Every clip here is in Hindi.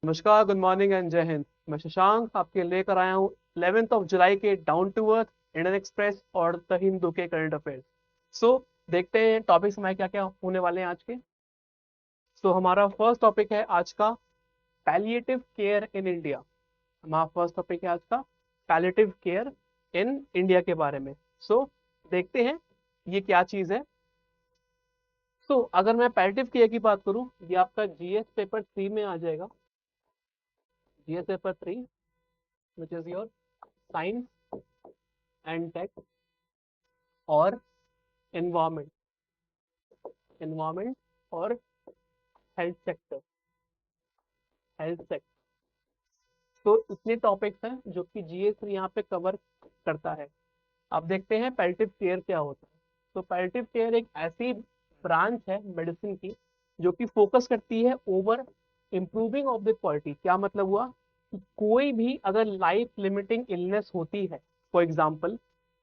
नमस्कार, गुड मॉर्निंग एंड जय हिंद। मैं शशांक आपके लेकर आया हूँ 11th ऑफ जुलाई के down to earth, Indian Express और द हिंदू के करंट अफेयर्स। सो देखते हैं टॉपिक्स हमारे क्या क्या होने वाले हैं आज के। हमारा फर्स्ट टॉपिक है आज का पैलिएटिव केयर इन इंडिया। हमारा फर्स्ट टॉपिक है आज का पैलिएटिव केयर इन इंडिया के बारे में। देखते हैं ये क्या चीज़ है। अगर मैं पैलिएटिव केयर की बात करूँ, ये आपका जीएस पेपर 3 में आ जाएगा। GS paper 3 which is your science and tech और एनवायरमेंट एनवायरमेंट और हेल्थ सेक्टर हेल्थ सेक्टर। तो इतने टॉपिक्स हैं जो कि जीएस यहाँ पे कवर करता है। अब देखते हैं पैलिएटिव केयर क्या होता है। पैलिएटिव केयर एक ऐसी ब्रांच है मेडिसिन की जो कि फोकस करती है over improving of the quality. क्या मतलब हुआ कि कोई भी अगर लाइफ लिमिटिंग इलनेस होती है, फॉर एग्जांपल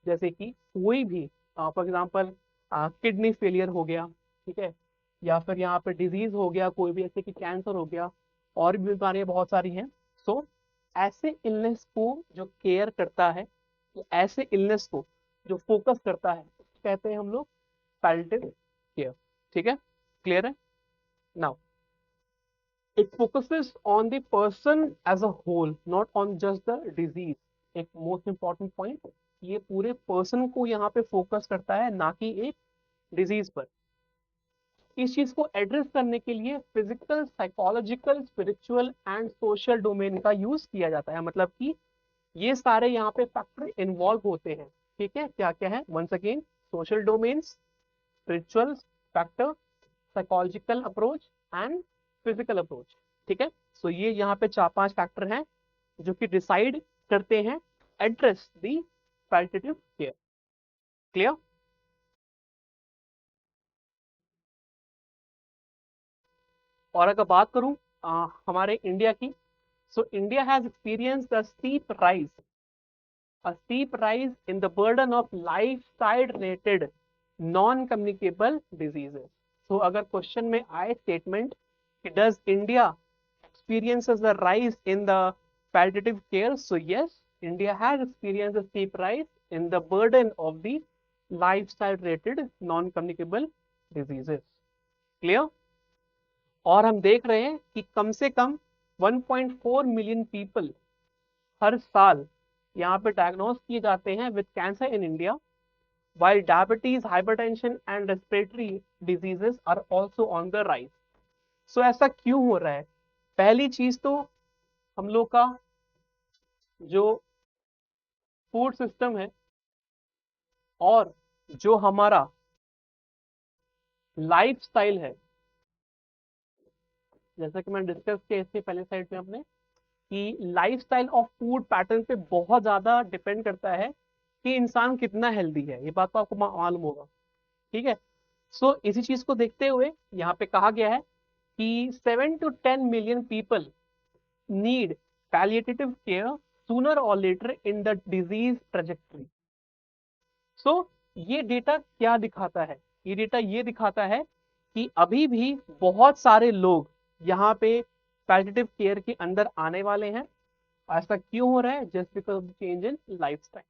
जैसे कि कोई भी फॉर एग्जांपल किडनी फेलियर हो गया, ठीक है, या फिर यहाँ पे डिजीज हो गया कोई भी, ऐसे कि कैंसर हो गया, और भी बीमारियां बहुत सारी हैं। सो ऐसे इलनेस को जो केयर करता है, तो ऐसे इलनेस को जो फोकस करता है, कहते हैं हम लोग पैलिएटिव केयर। ठीक है, क्लियर है now. It focuses on the person as a whole, not on just the disease. एक मोस्ट इंपॉर्टेंट पॉइंट, ये पूरे पर्सन को यहाँ पे फोकस करता है, ना कि एक डिजीज पर। इस चीज को एड्रेस करने के लिए physical, psychological, spiritual and social domain का यूज किया जाता है। मतलब कि ये सारे यहाँ पे फैक्टर इन्वॉल्व होते हैं। ठीक है, क्या क्या है once again, social domains, spiritual factor, psychological approach and physical approach. ठीक है, ये यहाँ पे 4-5 फैक्टर हैं जो कि डिसाइड करते हैं एड्रेस दी पैलिएटिव केयर। क्लियर। और अगर बात करूं हमारे इंडिया की, India has experience the steep rise a steep rise in the burden of lifestyle related non communicable diseases. अगर क्वेश्चन में आए स्टेटमेंट कि does India experiences the rise in the palliative care, so yes, India has experienced a steep rise in the burden of the lifestyle related non communicable diseases. Clear. और हम देख रहे हैं कि कम से कम 1.4 मिलियन पीपल हर साल यहाँ पे डायग्नोज किए जाते हैं with cancer in India, while diabetes, hypertension and respiratory diseases are also on the rise. ऐसा क्यों हो रहा है? पहली चीज तो हम लोग का जो फूड सिस्टम है और जो हमारा लाइफ स्टाइल है, जैसा कि मैंने डिस्कस किया इसके पहले साइड में अपने, कि लाइफस्टाइल ऑफ फूड पैटर्न पे बहुत ज्यादा डिपेंड करता है कि इंसान कितना हेल्दी है। ये बात तो आपको मालूम होगा। ठीक है, इसी चीज को देखते हुए यहाँ पे कहा गया है कि 7 to 10 million people need palliative care sooner और later in the disease trajectory. ये डेटा क्या दिखाता है? ये डेटा ये दिखाता है कि अभी भी बहुत सारे लोग यहाँ पे पैलिएटिव केयर के अंदर आने वाले हैं। ऐसा क्यों हो रहा है? Just because of change in lifestyle.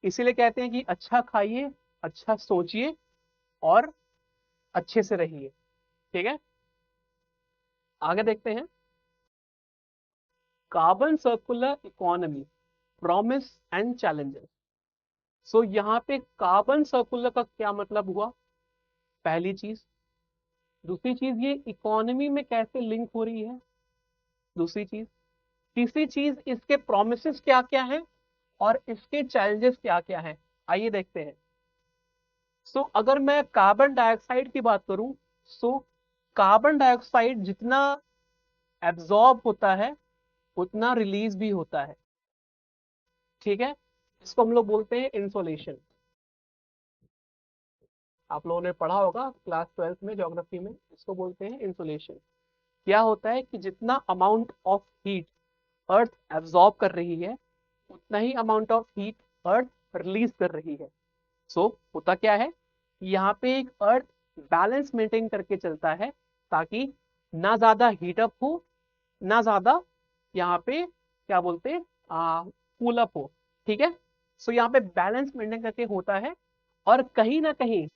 इसीलिए कहते हैं कि अच्छा खाइए, अच्छा सोचिए और अच्छे से रहिए। ठीक है, आगे देखते हैं। Carbon circular economy, promise and challenges. यहाँ पे कार्बन सर्कुलर का क्या मतलब हुआ, पहली चीज। दूसरी चीज, ये इकोनॉमी में कैसे लिंक हो रही है, दूसरी चीज। तीसरी चीज, इसके प्रोमिसेस क्या क्या हैं और इसके चैलेंजेस क्या क्या हैं। आइए देखते हैं। अगर मैं कार्बन डाइऑक्साइड की बात करूं, कार्बन डाइऑक्साइड जितना एब्जॉर्ब होता है उतना रिलीज भी होता है। ठीक है, इसको हम लोग बोलते हैं इंसोलेशन। आप लोगों ने पढ़ा होगा क्लास 12th में ज्योग्राफी में, इसको बोलते हैं इंसुलेशन। क्या होता है कि जितना amount of heat earth absorb कर रही है उतना ही amount of heat earth release कर रही है। होता क्या है, यहाँ पे एक अर्थ बैलेंस मेंटेन करके चलता है ताकि ना ज्यादा हीट अप हो ना ज्यादा यहाँ पे क्या बोलते हैं कूल अप हो, ठीक है। सो यहाँ पे बैलेंस मेंटेन करके होता है। और कहीं ना कहीं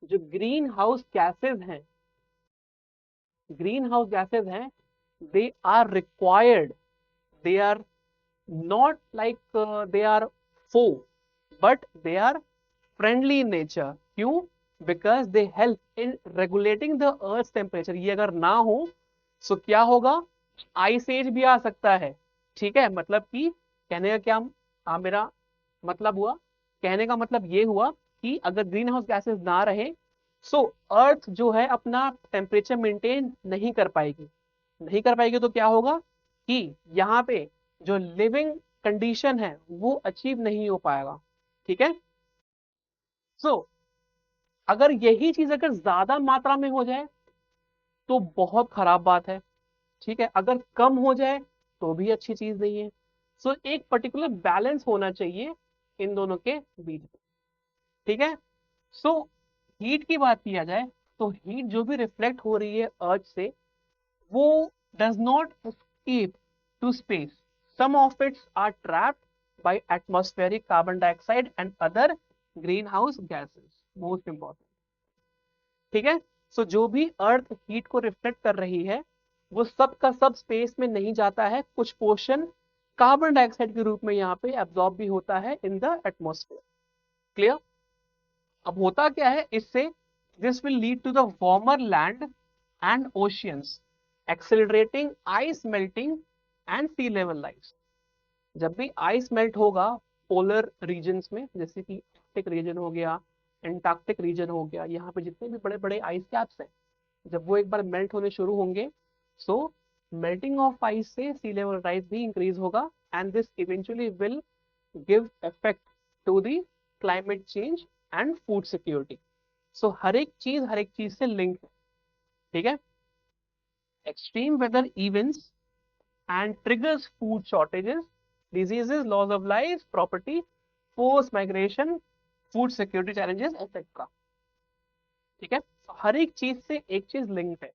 जो ग्रीन हाउस गैसेज हैं, they are required, they are not like they are foe, but they are friendly in nature. क्यों? Because they help in regulating the earth's temperature. ये अगर ना हो तो क्या होगा? आइस एज भी आ सकता है, ठीक है। मतलब कि कहने का क्या मेरा मतलब हुआ, कहने का मतलब ये हुआ कि अगर ग्रीन हाउस गैसेस ना रहे सो अर्थ जो है अपना टेम्परेचर मेंटेन नहीं कर पाएगी तो क्या होगा कि यहाँ पे जो लिविंग कंडीशन है वो अचीव नहीं हो पाएगा, ठीक है। सो अगर यही चीज अगर ज्यादा मात्रा में हो जाए तो बहुत खराब बात है, ठीक है। अगर कम हो जाए तो भी अच्छी चीज नहीं है। सो एक पर्टिकुलर बैलेंस होना चाहिए इन दोनों के बीच में, ठीक है। सो हीट की बात किया जाए तो हीट जो भी रिफ्लेक्ट हो रही है अर्थ से वो does not escape to space. Some of it are trapped by atmospheric carbon dioxide and other greenhouse gases. Most important. ठीक है। सो जो भी अर्थ हीट को रिफ्लेक्ट कर रही है वो सब का सब स्पेस में नहीं जाता है, कुछ पोर्शन कार्बन डाइऑक्साइड के रूप में यहाँ पे एब्जॉर्ब भी होता है इन द एटमोस्फेयर। क्लियर? अब होता क्या है इससे, this will lead to the warmer land and oceans, accelerating ice melting and sea level rise. जब भी आइस मेल्ट होगा पोलर रीजन्स में, जैसे कि आर्कटिक रीजन हो गया, एंटार्क्टिक रीजन हो गया, यहाँ पे जितने भी बड़े बड़े आइस कैप्स हैं, जब वो एक बार मेल्ट होने शुरू होंगे सो मेल्टिंग ऑफ आइस से सी लेवल राइज भी इंक्रीज होगा and this eventually will give effect to the climate change and food security. So हर एक चीज से लिंक है, ठीक है। Extreme weather events and triggers food shortages, diseases, loss of life, property, forced migration, food security challenges, etc. ठीक है। हर एक चीज से एक चीज लिंक्ड है।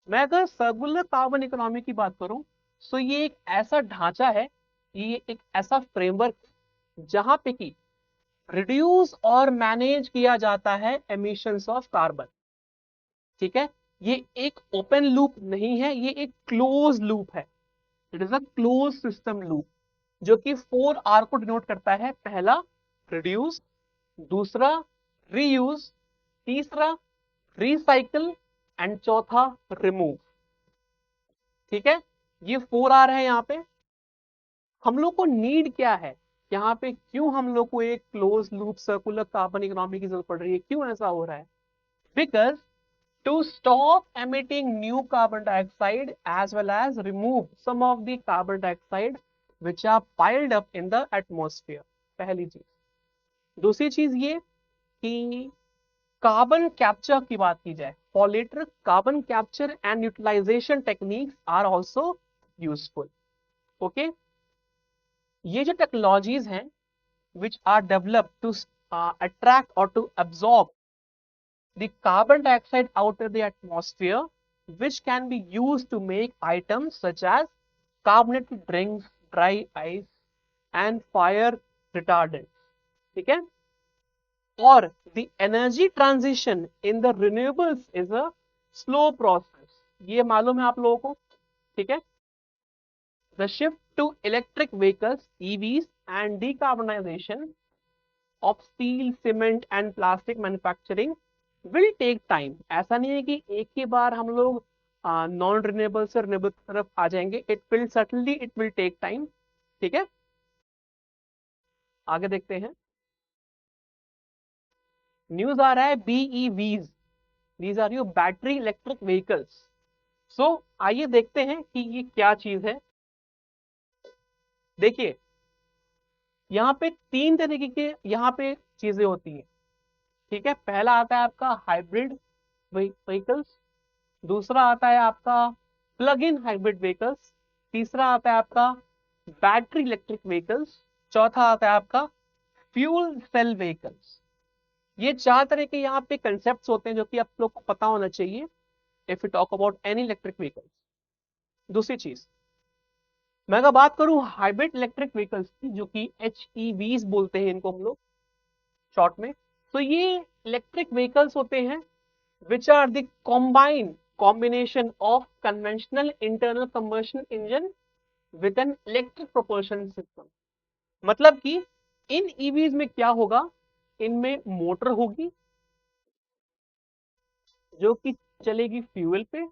मैं अगर सर्कुलर कार्बन इकोनॉमी की बात करूं तो ये एक ऐसा ढांचा है, ये एक ऐसा फ्रेमवर्क जहां पे कि रिड्यूस और मैनेज किया जाता है एमिशंस ऑफ कार्बन, ठीक है। ये एक ओपन लूप नहीं है, ये एक क्लोज लूप है। It is a close system loop जो कि 4R को डिनोट करता है। पहला रिड्यूस, दूसरा रीयूज, तीसरा रिसाइकल एंड चौथा रिमूव, ठीक है। ये 4R है। यहाँ पे हम लोग को नीड क्या है, यहाँ पे क्यों हम लोग को एक close loop circular carbon economy की जरूरत पड़ रही है, क्यों ऐसा हो रहा है? Because to stop emitting new carbon dioxide as well as remove some of the carbon dioxide which are piled up in the atmosphere। पहली चीज। दूसरी चीज ये कि कार्बन कैप्चर की बात की जाए, पॉलिटर carbon capture and utilization techniques are also useful. Okay, ये जो टेक्नोलॉजीज हैं which are developed to attract or to absorb the carbon dioxide out of the atmosphere, which can be used to make items such as carbonated drinks, dry ice and fire retardants, ठीक है। और the energy transition in the renewables is a slow process, ये मालूम है आप लोगों को, ठीक है। The shift to electric vehicles, EVs and decarbonization of steel, cement and plastic manufacturing will take time। ऐसा नहीं है कि एक ही बार हम लोग नॉन रिन्यूएबल से रिन्यूएबल की तरफ आ जाएंगे। इट विल टेक टाइम, ठीक है। आगे देखते हैं। न्यूज आ रहा है BEVs, these are your battery electric vehicles. So आइए देखते हैं कि ये क्या चीज है। देखिए यहाँ पे तीन तरीके के यहाँ पे चीजें होती हैं, ठीक है। पहला आता है आपका हाइब्रिड व्हीकल्स, दूसरा आता है आपका प्लग इन हाइब्रिड व्हीकल्स, तीसरा आता है आपका बैटरी इलेक्ट्रिक व्हीकल्स, चौथा आता है आपका फ्यूल सेल व्हीकल्स। ये चार तरह के यहाँ पे कंसेप्ट होते हैं जो कि आप लोग को पता होना चाहिए। If you talk about any electric vehicles. दूसरी चीज, मैं अगर बात करूं हाइब्रिड इलेक्ट्रिक व्हीकल्स की, जो कि HEVs बोलते हैं इनको हम लोग शॉर्ट में, तो ये इलेक्ट्रिक व्हीकल्स होते हैं which are the combination of conventional internal combustion engine with an electric propulsion system। मतलब कि इन EVs में क्या होगा, इनमें मोटर होगी जो कि चलेगी फ्यूल पे,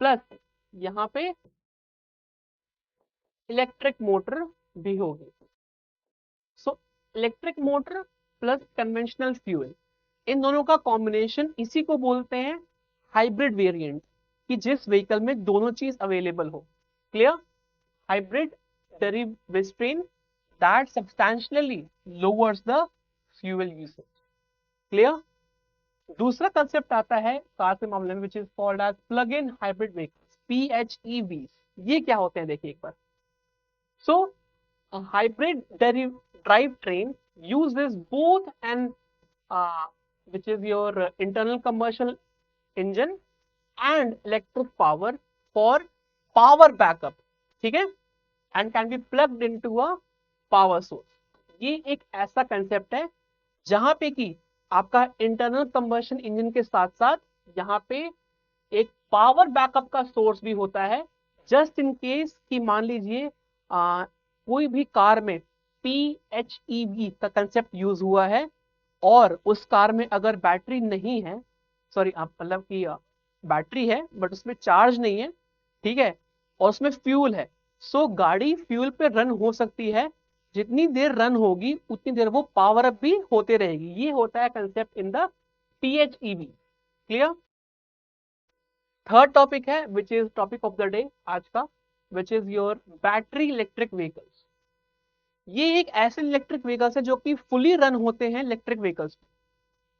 प्लस यहाँ पे इलेक्ट्रिक मोटर भी होगी। So electric motor plus conventional fuel, इन दोनों का कॉम्बिनेशन, इसी को बोलते हैं हाइब्रिड वेरिएंट, कि जिस व्हीकल में दोनों चीज अवेलेबल हो। Clear? Hybrid derivation that substantially lowers the fuel usage. Clear? दूसरा कंसेप्ट आता है कार के मामले में which is called as plug in hybrid vehicles, PHEVs। ये क्या होते हैं देखिए एक बार। So hybrid drive train uses both an which is your internal combustion engine and electric power for power backup, ठीक है, and can be plugged into a power source। ये एक ऐसा कंसेप्ट है जहां पे कि आपका इंटरनल कंबशन इंजन के साथ साथ यहाँ पे एक पावर बैकअप का सोर्स भी होता है, जस्ट इन केस कि मान लीजिए कोई भी कार में PHEV का कंसेप्ट यूज हुआ है और उस कार में अगर बैटरी नहीं है, सॉरी आप मतलब कि बैटरी है बट उसमें चार्ज नहीं है, ठीक है, और उसमें फ्यूल है, सो गाड़ी फ्यूल पे रन हो सकती है, जितनी देर रन होगी उतनी देर वो पावर अप भी होते रहेगी। ये होता है concept in the PHEV। Clear? Third topic है which is topic of the day आज का, which is your battery electric vehicles. ये एक ऐसे इलेक्ट्रिक व्हीकल्स है जो कि फुली रन होते हैं इलेक्ट्रिक व्हीकल्स,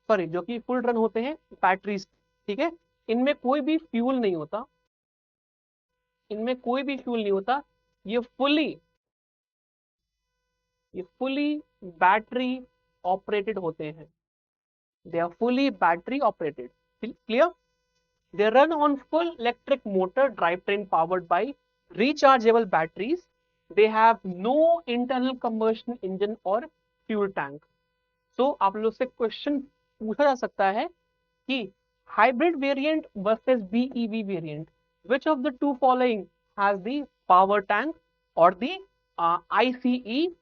सॉरी जो कि फुल रन होते हैं बैटरीज, ठीक है, इनमें कोई भी फ्यूल नहीं होता, इनमें कोई भी फ्यूल नहीं होता, ये फुली बैटरी ऑपरेटेड होते हैं, they are fully battery operated. Clear? They run on full electric motor drivetrain powered by rechargeable batteries. They have no internal combustion engine or fuel tank. So आप लोग से क्वेश्चन पूछा जा सकता है कि hybrid variant versus BEV variant, which of the two following has the power tank or the ICE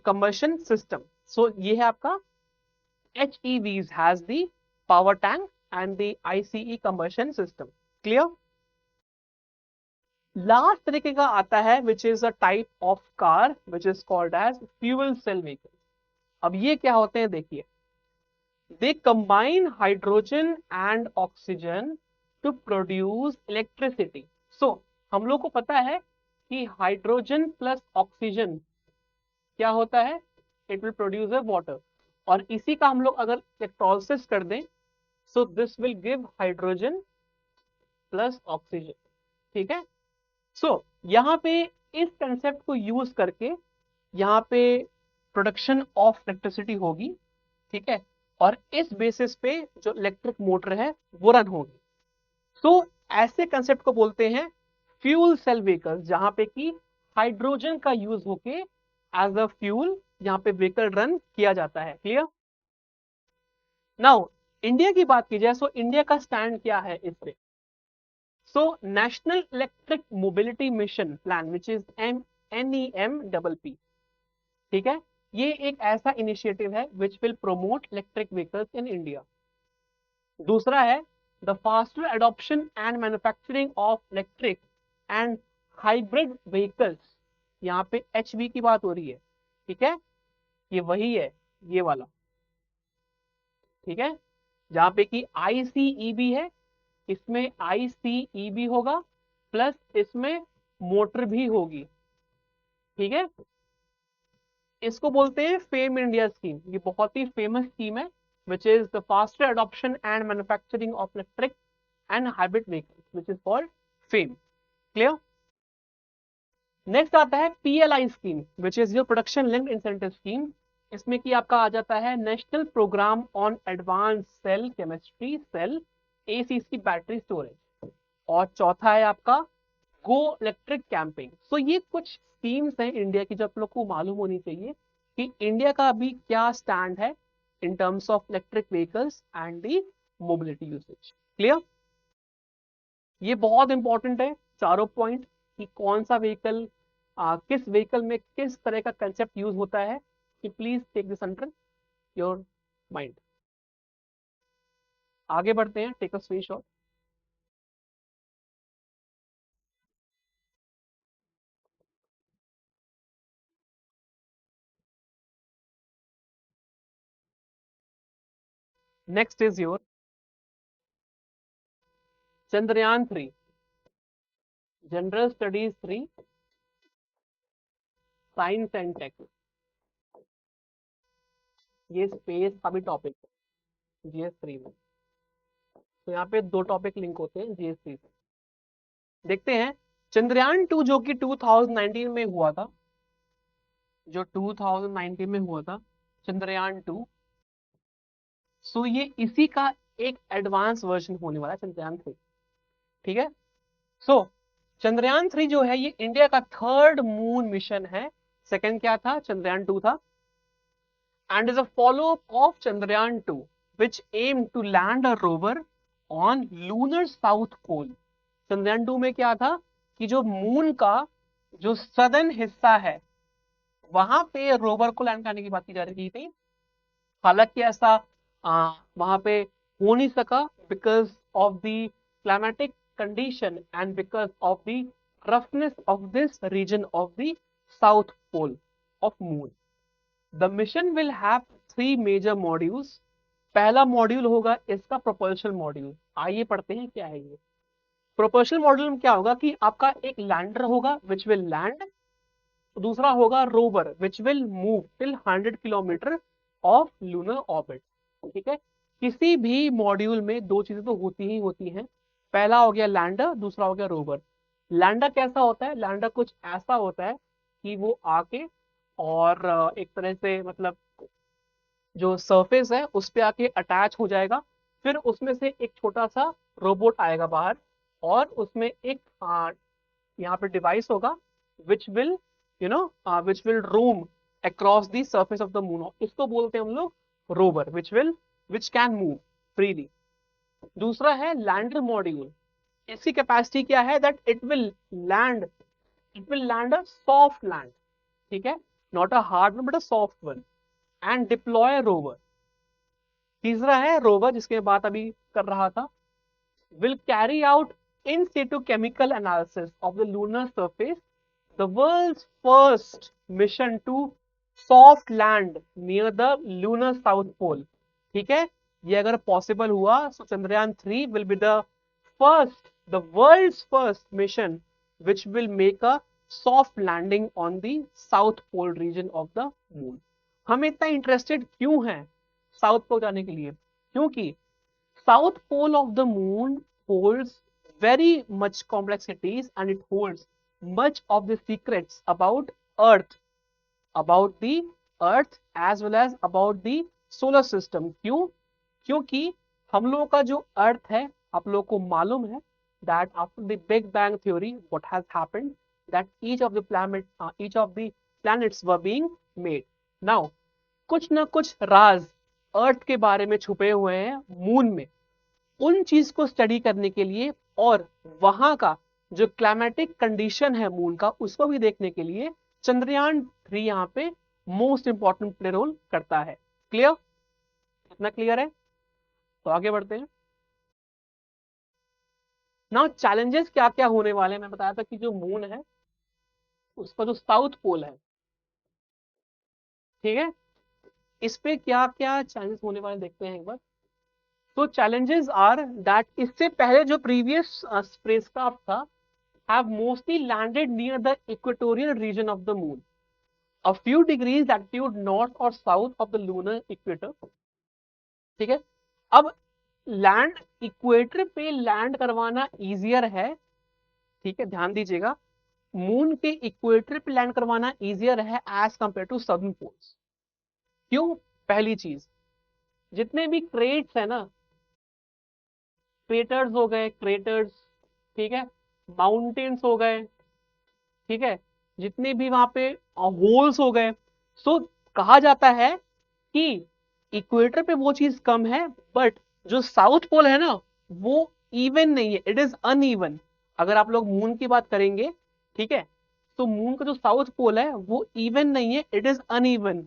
combustion system? So ये है आपका HEVs has the power tank and the ICE combustion system। Clear? Last तरीके का आता है which is a type of car which is called as fuel cell vehicle। अब ये क्या होते हैं देखिए, they combine hydrogen and oxygen to produce electricity। So हम लोग को पता है कि हाइड्रोजन प्लस ऑक्सीजन क्या होता है, it will produce a water, और इसी का हम लोग अगर इलेक्ट्रोलिसिस कर दें, so this will give hydrogen plus oxygen। ठीक है, so यहाँ पे इस कंसेप्ट को यूज करके यहाँ पे प्रोडक्शन ऑफ इलेक्ट्रिसिटी होगी, ठीक है, और इस बेसिस पे जो इलेक्ट्रिक मोटर है वो रन होगी। so ऐसे कंसेप्ट को बोलते हैं फ्यूल सेल व्हीकल, जहां पे कि हाइड्रोजन का यूज होके एज अ फ्यूल यहाँ पे व्हीकल रन किया जाता है। क्लियर? नाउ इंडिया की बात की जाए, सो इंडिया का स्टैंड क्या है इस पे। So national electric mobility mission plan which is NEMPP, ठीक है, ये एक ऐसा इनिशिएटिव है which will promote electric vehicles in India. दूसरा है the faster adoption and manufacturing of electric and hybrid vehicles, यहाँ पे HV की बात हो रही है, ठीक है, ये वही है ये वाला, ठीक है, जहां पे कि ICE भी है, इसमें ICE भी होगा प्लस इसमें मोटर भी होगी, ठीक है, इसको बोलते हैं फेम इंडिया स्कीम। ये बहुत ही फेमस स्कीम है which is the faster adoption and manufacturing of electric and hybrid vehicles which is called FAME. Clear? Next आता है PLI scheme which is your production linked incentive scheme. इसमें कि आपका आ जाता है national programme on advance cell chemistry cell ACC battery storage, और चौथा है आपका गो इलेक्ट्रिक कैंपिंग। सो ये कुछ स्कीम्स हैं इंडिया की जो आप लोग को मालूम होनी चाहिए कि इंडिया का अभी क्या स्टैंड है in terms of electric vehicles and the mobility usage. Clear? ये बहुत इंपॉर्टेंट है चारों पॉइंट, कि कौन सा व्हीकल, किस व्हीकल में किस तरह का कंसेप्ट यूज होता है, कि please take this under your mind. आगे बढ़ते हैं, take a screenshot. Next is your Chandrayaan 3, general studies 3, science and tech. ये स्पेस का भी टॉपिक है GS3 में। तो यहाँ पे दो टॉपिक लिंक होते हैं GS3 से। देखते हैं चंद्रयान 2 जो कि 2019 में हुआ था, जो 2019 में हुआ था चंद्रयान 2। सो ये इसी का एक एडवांस वर्जन होने वाला है चंद्रयान 3। ठीक है? सो चंद्रयान 3 जो है ये इंडिया का थर्ड मून मिशन है। सेकंड क्या था? चंद्रयान 2 था। And is a follow up of Chandrayaan 2 which aimed to land a rover on lunar south pole। Chandrayaan 2 में क्या था कि जो मून का जो सदर्न हिस्सा है वहां पे रोवर को लैंड करने की बात की जा रही थी। हालांकि ऐसा वहां पे हो नहीं सका because of the climatic condition and because of the roughness of this region of the south pole of moon. The mission will have 3 major modules. पहला मॉड्यूल होगा इसका प्रोपल्शन मॉड्यूल। आइए पढ़ते हैं क्या है ये। प्रोपल्शन मॉड्यूल में क्या होगा कि आपका एक लैंडर होगा विच विल लैंड, दूसरा होगा rover which will move till 100 kilometre of lunar orbit. ठीक है? किसी भी मॉड्यूल में दो चीजें तो होती ही होती हैं। पहला हो गया लैंडर, दूसरा हो गया रोवर। लैंडर कैसा होता है? लैंडर कुछ ऐसा होता है कि वो आके और एक तरह से मतलब जो सरफेस है उस पे आके अटैच हो जाएगा। फिर उसमें से एक छोटा सा रोबोट आएगा बाहर, और उसमें एक यहाँ पे डिवाइस होगा which will which will roam across the surface of the moon. इसको बोलते हैं हम लोग rover which can move freely. दूसरा है लैंडर मॉड्यूल। इसकी कैपेसिटी क्या है? That it will land a soft land. ठीक है? Not a hard one but a soft one, and deploy rover. तीसरा है रोवर जिसके बात अभी कर रहा था, will carry out in situ chemical analysis of the lunar surface, the world's first mission to soft land near the lunar south pole। ठीक है? ये अगर पॉसिबल हुआ तो Chandrayaan 3 will be the world's first mission which will make a soft landing on the south pole region of the moon। हम इतना इंटरेस्टेड क्यों हैं साउथ पोल जाने के लिए? क्योंकि South pole of the moon holds very much complexities and it holds much of the secrets about the earth as well as about the solar system। क्यों? क्योंकि हम लोगों का जो अर्थ है, आप लोगों को मालूम है that after the Big Bang theory what has happened, that each of the planets were being made। Now कुछ ना कुछ राज अर्थ के बारे में छुपे हुए हैं मून में। उन चीज को स्टडी करने के लिए और वहां का जो क्लाइमेटिक कंडीशन है मून का उसको भी देखने के लिए चंद्रयान 3 यहाँ पे मोस्ट इंपॉर्टेंट प्ले रोल करता है। क्लियर? इतना क्लियर है? तो आगे बढ़ते हैं। नाउ चैलेंजेस क्या क्या होने वाले हैं। मैं बताया था कि जो मून है उसका जो साउथ पोल है, ठीक है, इस पे क्या क्या चैलेंजेस होने वाले देखते हैं एक बार। तो चैलेंजेस आर दैट इससे पहले जो प्रीवियस स्पेसक्राफ्ट था have mostly landed near the equatorial region of the moon, a few degrees latitude north or south of the lunar equator। ठीक है? अब लैंड इक्वेटर पे लैंड करवाना इजियर है। ठीक है? ध्यान दीजिएगा, मून के इक्वेटर पे लैंड करवाना इजियर है as compare to southern poles. क्यों? पहली चीज, जितने भी क्रेट्स है ना, क्रेटर्स हो गए, क्रेटर्स, ठीक है, माउंटेन्स हो गए, ठीक है, जितने भी वहां पे होल्स हो गए। सो कहा जाता है कि इक्वेटर पे वो चीज कम है, बट जो साउथ पोल है ना वो इवन नहीं है, इट इज अनइवन। अगर आप लोग मून की बात करेंगे, ठीक है, तो मून का जो साउथ पोल है वो इवन नहीं है, इट इज अनइवन।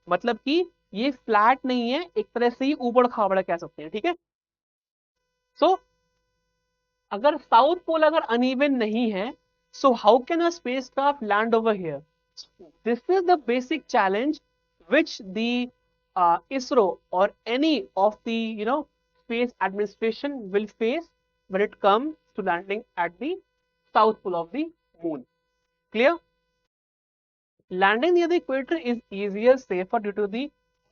मतलब कि ये फ्लैट नहीं है, एक तरह से ही ऊबड़ खाबड़ कह सकते हैं, ठीक है। सो अगर साउथ पोल अगर अनइवन नहीं है, so how can a spacecraft land over here? This is the basic challenge which the ISRO or any of the space administration will face when it comes to landing at the south pole of the moon. Clear? Landing near the equator is easier, safer due to the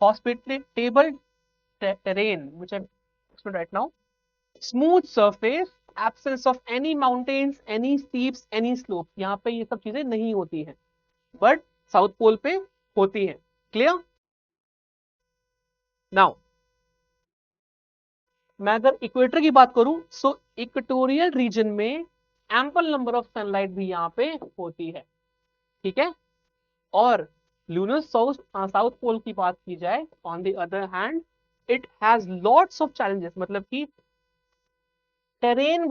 hospitable terrain, which I'm explaining right now. Smooth surface, absence of any mountains, any steeps, any slopes. यहाँ पे ये सब चीजें नहीं होती हैं, बट साउथ पोल पे होती हैं. क्लियर? नाउ मैं अगर इक्वेटर की बात करूं, सो इक्वेटोरियल रीजन में एम्पल नंबर ऑफ सनलाइट भी यहाँ पे होती है, ठीक है। और लूनर साउथ पोल की बात की जाए, on the other hand it has lots of challenges, मतलब कि टेरेन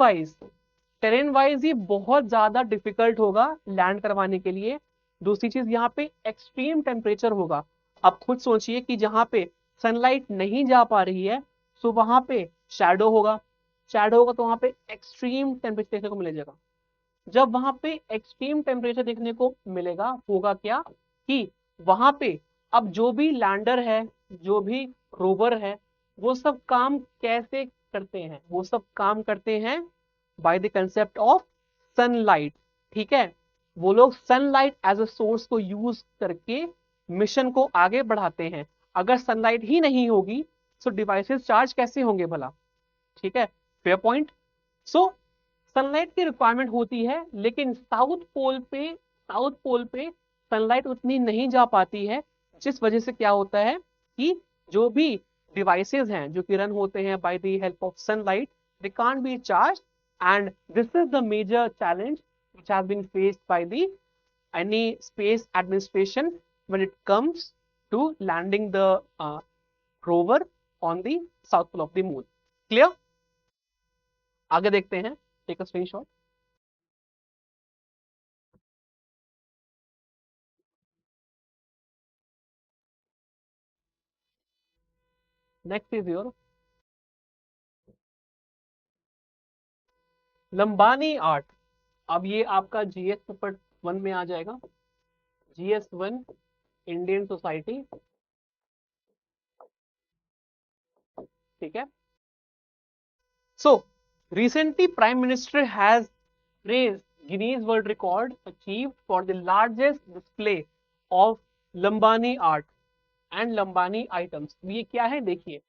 वाइज ये बहुत ज्यादा डिफिकल्ट होगा लैंड करवाने के लिए। दूसरी चीज यहाँ पे एक्सट्रीम टेम्परेचर होगा। आप खुद सोचिए कि जहां पे सनलाइट नहीं जा पा रही है, सो वहां पे शैडो होगा, तो वहां पे एक्सट्रीम टेम्परेचर देखने को मिलेगा। जब वहां पे एक्सट्रीम टेम्परेचर देखने को मिलेगा, होगा क्या कि वहां पे अब जो भी लैंडर है, जो भी रोवर है, वो सब काम कैसे करते हैं? वो सब काम करते हैं by the concept of sunlight, ठीक है। वो लोग सनलाइट एज अ सोर्स को यूज करके मिशन को आगे बढ़ाते हैं। अगर सनलाइट ही नहीं होगी तो डिवाइसेस चार्ज कैसे होंगे भला, ठीक है। Fair point. सो सनलाइट की रिक्वायरमेंट होती है, लेकिन साउथ पोल पे सनलाइट उतनी नहीं जा पाती है, जिस वजह से क्या होता है कि जो भी डिवाइसेस हैं जो कि रन होते हैं by the help of sunlight, they can't be charge, and this is the major challenge which has been faced by the any space administration when it comes to landing the rover on the south pole of the moon. Clear? आगे देखते हैं, take a screenshot. Next is your Lambani art. अब ये आपका जीएस पेपर 1 में आ जाएगा, GS1 इंडियन सोसाइटी, ठीक है। So recently prime minister has raised Guinness World Record achieved for the largest display of Lambani art and Lambani items. ये क्या है देखिए।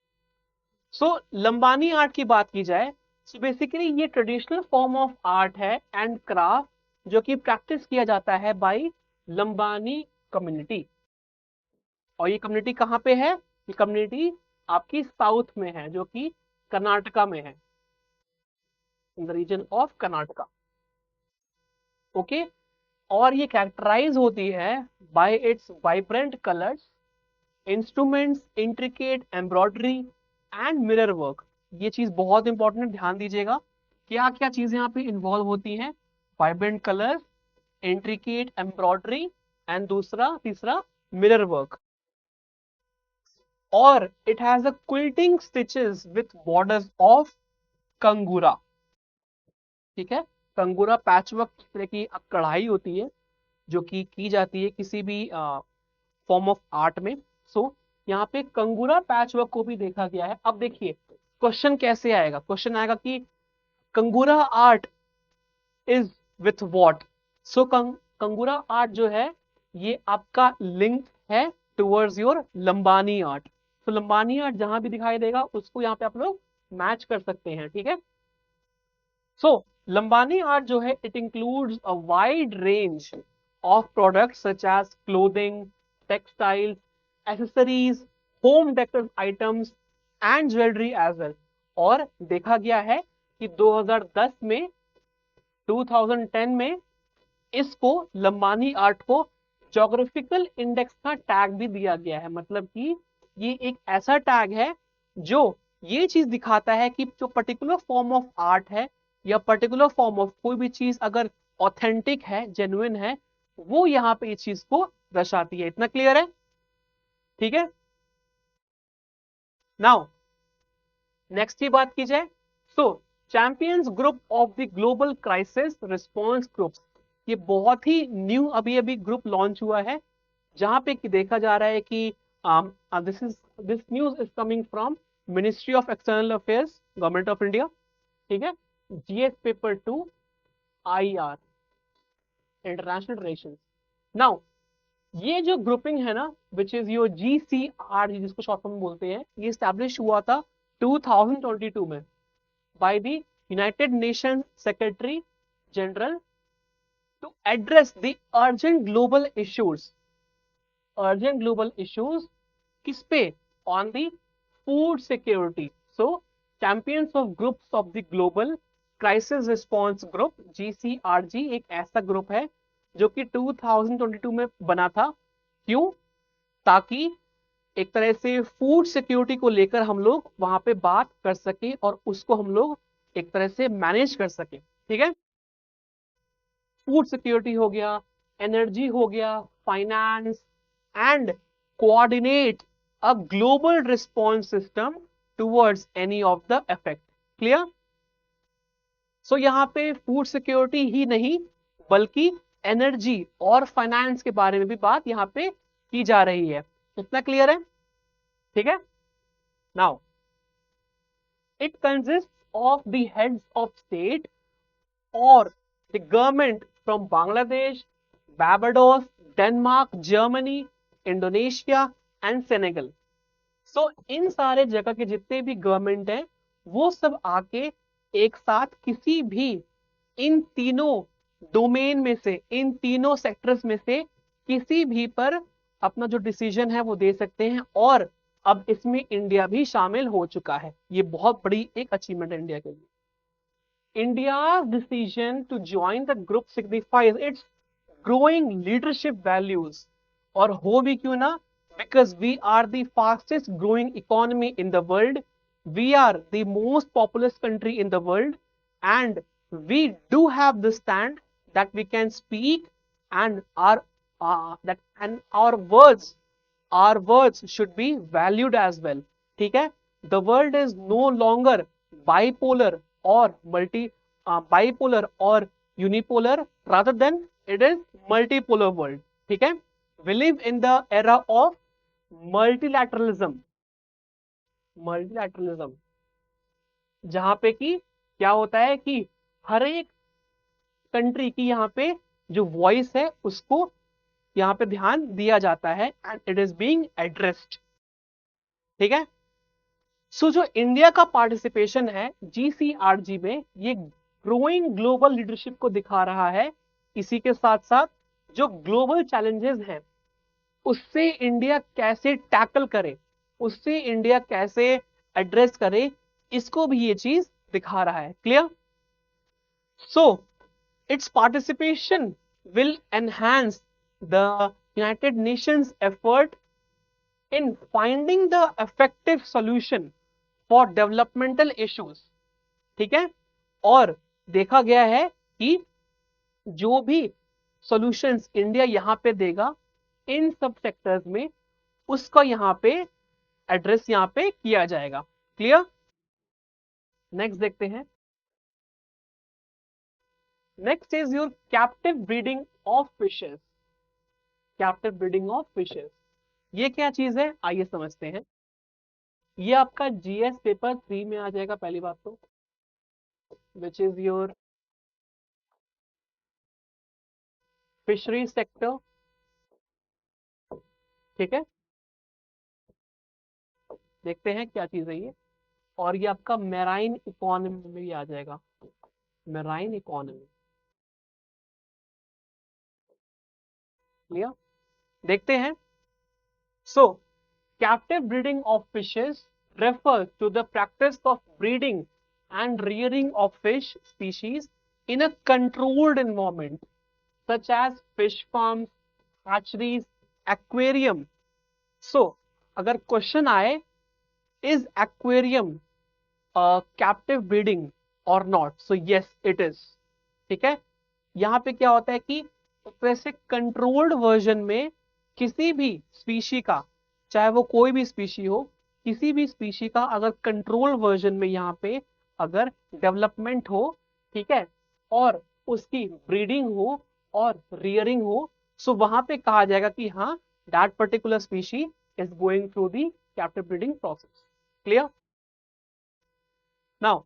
सो लंबानी आर्ट की बात की जाए, सो बेसिकली ये ट्रेडिशनल फॉर्म ऑफ आर्ट है एंड क्राफ्ट जो कि प्रैक्टिस किया जाता है बाय लंबानी कम्युनिटी। और ये कम्युनिटी कहाँ पे है? ये कम्युनिटी आपकी साउथ में है, जो कि कर्नाटका में है, in the region of Karnataka, okay. और ये कैरेक्टराइज होती है by its vibrant colours, instruments, intricate embroidery and mirror work. ये चीज बहुत इंपॉर्टेंट, ध्यान दीजिएगा क्या क्या चीजें यहाँ पे इन्वॉल्व होती हैं। Vibrant colours, intricate embroidery and तीसरा मिरर वर्क। और it has a quilting stitches with borders of kangura, ठीक है। कंगूरा पैचवर्क तरह की कढ़ाई होती है जो कि की जाती है किसी भी फॉर्म ऑफ आर्ट में। सो यहाँ पे कंगूरा पैचवर्क को भी देखा गया है। अब देखिए क्वेश्चन कैसे आएगा, क्वेश्चन आएगा कि kangura art is with what. So कंगूरा आर्ट जो है ये आपका लिंक है टुवर्ड्स योर लंबानी आर्ट। तो लंबानी आर्ट जहां भी दिखाई देगा उसको यहाँ पे आप लोग मैच कर सकते हैं, ठीक है। सो लंबानी आर्ट जो है it includes a wide range of products such as clothing, textiles, accessories, home decor items and jewelry as well। और देखा गया है कि 2010 में इसको लंबानी आर्ट को जोग्राफिकल इंडेक्स का टैग भी दिया गया है। मतलब कि ये एक ऐसा टैग है जो ये चीज दिखाता है कि जो पर्टिकुलर फॉर्म ऑफ आर्ट है या पर्टिकुलर फॉर्म ऑफ कोई भी चीज अगर ऑथेंटिक है, जेन्युइन है, वो यहाँ पे इस चीज को दर्शाती है। इतना क्लियर है? ठीक है। नाउ नेक्स्ट की बात की जाए, so champions group of the global crisis response groups, ये बहुत ही न्यू अभी अभी ग्रुप लॉन्च हुआ है, जहां पे कि देखा जा रहा है कि this news is coming from ministry of external affairs, government of India. ठीक है, GS paper 2 IR, international relations. Now ये जो ग्रुपिंग है ना, विच इज योर जीसीआर, जिसको शॉर्ट फॉर्म बोलते हैं, ये स्टैब्लिश हुआ था 2022 में by the United Nation Secretary General to address the urgent global issues. Urgent global issues किस पे? On the food security. So champions of groups of the global crisis response group, GCRG, एक ऐसा ग्रुप है जो कि 2022 में बना था। क्यों? ताकि एक तरह से फूड सिक्योरिटी को लेकर हम लोग वहां पे बात कर सके और उसको हम लोग एक तरह से मैनेज कर सके। ठीक है, फूड सिक्योरिटी हो गया, एनर्जी हो गया, finance, and coordinate a global response system towards any of the effect. Clear? So यहाँ पे फूड सिक्योरिटी ही नहीं बल्कि एनर्जी और फाइनेंस के बारे में भी बात यहाँ पे की जा रही है। इतना क्लियर है? ठीक है। Now it consist of the heads of state और the government from Bangladesh, Barbados, Denmark, Germany, Indonesia and Senegal. So इन सारे जगह के जितने भी गवर्नमेंट हैं वो सब आके एक साथ किसी भी इन तीनों डोमेन में से, इन तीनों सेक्टर्स में से किसी भी पर अपना जो डिसीजन है वो दे सकते हैं। और अब इसमें इंडिया भी शामिल हो चुका है। ये बहुत बड़ी एक अचीवमेंट है इंडिया के लिए। India's decision to join the group signifies its growing leadership values, और हो भी क्यों ना, because we are the fastest growing economy in the world, we are the most populous country in the world, and we do have the stand that we can speak, and our words should be valued as well. ठीक है, the world is no longer bipolar or bipolar or unipolar, rather than it is multipolar world. ठीक है, we live in the era of multilateralism, जहां पे कि क्या होता है कि हर एक कंट्री की यहाँ पे जो वॉइस है उसको यहाँ पे ध्यान दिया जाता है, and it is being addressed. ठीक है, सो जो इंडिया का पार्टिसिपेशन है जीसीआरजी में, ये ग्रोइंग ग्लोबल लीडरशिप को दिखा रहा है। इसी के साथ साथ जो ग्लोबल चैलेंजेस हैं उससे इंडिया कैसे टैकल करे, उससे इंडिया कैसे एड्रेस करे, इसको भी ये चीज दिखा रहा है। Clear? So it's participation will enhance the United Nations effort in finding the effective solution for developmental issues। ठीक है, और देखा गया है कि जो भी सॉल्यूशंस इंडिया यहाँ पे देगा इन सब सेक्टर्स में, उसका यहाँ पे एड्रेस यहाँ पे किया जाएगा। क्लियर? नेक्स्ट देखते हैं। Next is your captive breeding of fishes. Captive breeding of fishes ये क्या चीज है, आइए समझते हैं। ये आपका जीएस पेपर 3 में आ जाएगा पहली बात तो, विच इज योर फिशरी सेक्टर। ठीक है, देखते हैं क्या चीज है ये। और ये आपका मैराइन इकोनॉमी में भी आ जाएगा, मैराइन इकोनॉमी। क्लियर? देखते हैं। So, captive breeding of fishes refers to the practice of breeding and rearing of fish species in a controlled environment such as fish farms, hatcheries, aquarium. So अगर क्वेश्चन आए is aquarium captive breeding or not, so yes it is. ठीक है, यहाँ पे क्या होता है कि वैसे कंट्रोल्ड वर्जन में किसी भी स्पीशी का, चाहे वो कोई भी स्पीशी हो, किसी भी स्पीशी का अगर कंट्रोल वर्जन में यहाँ पे अगर डेवलपमेंट हो, ठीक है, और उसकी ब्रीडिंग हो और रियरिंग हो, सो वहां पे कहा जाएगा कि हाँ that particular species is going through the captive breeding process. Clear? Now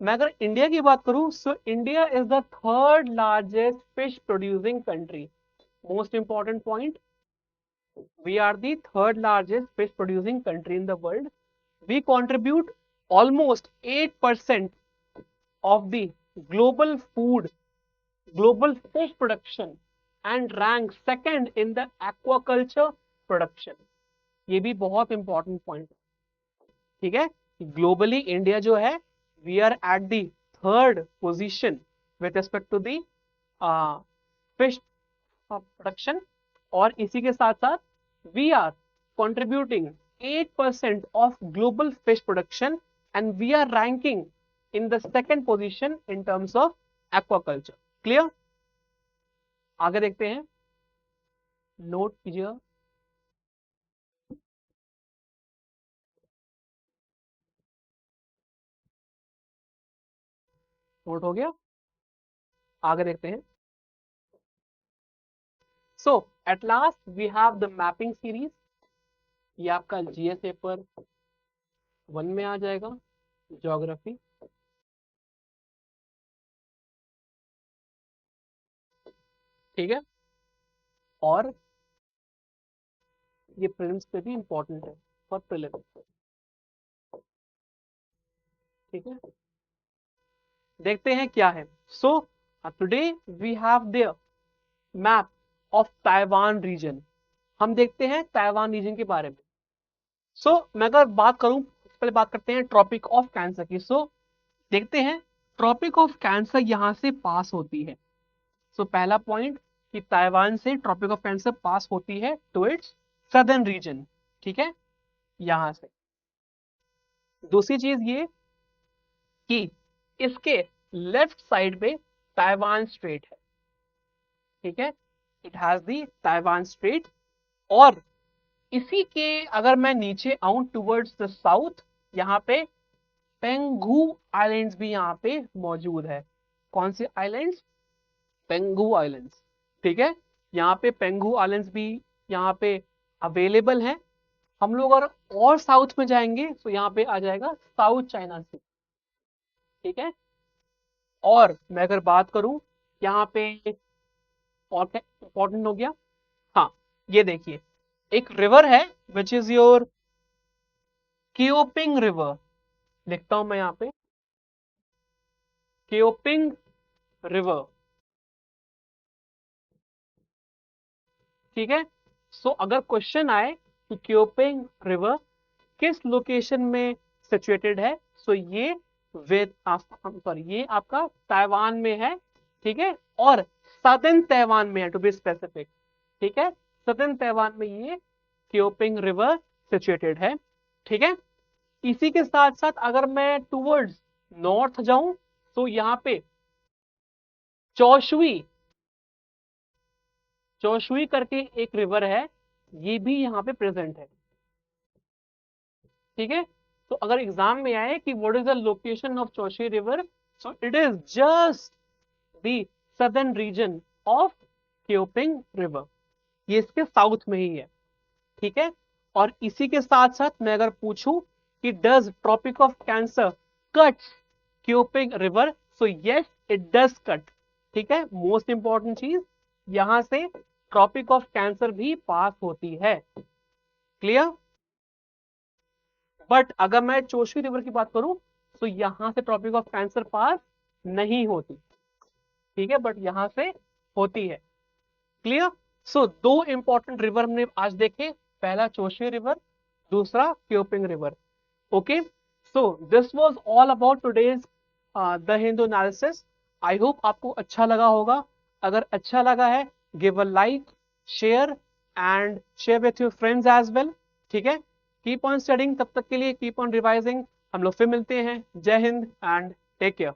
मैं अगर इंडिया की बात करूं, so India is the third largest fish producing country. Most important point, we are the third largest fish producing country in the world. We contribute almost 8% of the global fish production and rank second in the aquaculture production. ये भी बहुत इंपॉर्टेंट पॉइंट है. ठीक है, ग्लोबली इंडिया जो है we are at the third position with respect to the fish production, और इसी के साथ साथ we are contributing 8% of global fish production and we are ranking in the second position in terms of aquaculture. Clear? आगे देखते हैं, नोट कीजिएगा. नोट हो गया? आगे देखते हैं. So at last we have the mapping series. ये आपका जीएस पेपर 1 में आ जाएगा, ज्योग्राफी. ठीक है, और ये प्रीलिम्स पे भी इंपॉर्टेंट है फॉर प्रीलिम्स. ठीक है, देखते हैं क्या है. So today we have the map of Taiwan region. हम देखते हैं ताइवान रीजन के बारे में. सो मैं अगर बात करूं, पहले बात करते हैं ट्रॉपिक ऑफ कैंसर की. सो देखते हैं ट्रॉपिक ऑफ कैंसर यहां से पास होती है. सो पहला पॉइंट कि ताइवान से ट्रॉपिक ऑफ कैंसर पास होती है टू इट्स सदर्न रीजन. ठीक है, यहां से. दूसरी चीज ये कि इसके लेफ्ट साइड पे ताइवान स्ट्रेट है. ठीक है, it has the Taiwan straight. और इसी के अगर मैं नीचे आऊं टुवर्ड्स द साउथ, यहाँ पे पेंगू आइलैंड्स भी यहाँ पे मौजूद है. कौन से आइलैंड्स? पेंगू आइलैंड्स. ठीक है, यहाँ पे पेंगू आइलैंड्स भी यहाँ पे अवेलेबल हैं. हम लोग अगर और साउथ में जाएंगे तो यहाँ पे आ जाएगा साउथ चाइना सी. ठीक है, और मैं अगर बात करूं यहाँ पे और क्या इंपॉर्टेंट हो गया, हाँ ये देखिए एक रिवर है विच इज योर केओपिंग रिवर. लिखता हूं मैं यहाँ पे केओपिंग रिवर. ठीक है, सो अगर क्वेश्चन आए कि केओपिंग रिवर किस लोकेशन में सिचुएटेड है, सो ये ये आपका ताइवान में है. ठीक है, और सदर्न ताइवान में है टू बी स्पेसिफिक. ठीक है, सदर्न ताइवान में ये केओपिंग रिवर सिचुएटेड है. ठीक है, इसी के साथ साथ अगर मैं टुवर्ड्स नॉर्थ जाऊं तो यहाँ पे चौशुई करके एक रिवर है, ये भी यहाँ पे प्रेजेंट है. ठीक है, तो अगर एग्जाम में आए कि what is the location of Chaushui river, so it is just the southern region of Keoping river. ये इसके साउथ में ही है. ठीक है, और इसी के साथ साथ मैं अगर पूछूं कि does Tropic of Cancer cut Keoping river, so yes it does cut. ठीक है, मोस्ट इंपॉर्टेंट चीज, यहां से ट्रॉपिक ऑफ कैंसर भी पास होती है. क्लियर? बट अगर मैं चौशुई रिवर की बात करूं तो यहां से ट्रॉपिक ऑफ कैंसर पास नहीं होती. ठीक है, बट यहां से होती है. क्लियर? सो दो इंपॉर्टेंट रिवर हमने आज देखे, पहला चौशुई रिवर, दूसरा Keoping river. Okay, so this was all about today's the Hindu analysis. I hope आपको अच्छा लगा होगा। अगर अच्छा लगा है, give a like, share and share with your friends as well. ठीक है, कीप ऑन स्टडिंग, तब तक के लिए कीप ऑन रिवाइजिंग। हम लोग फिर मिलते हैं। जय हिंद एंड टेक केयर।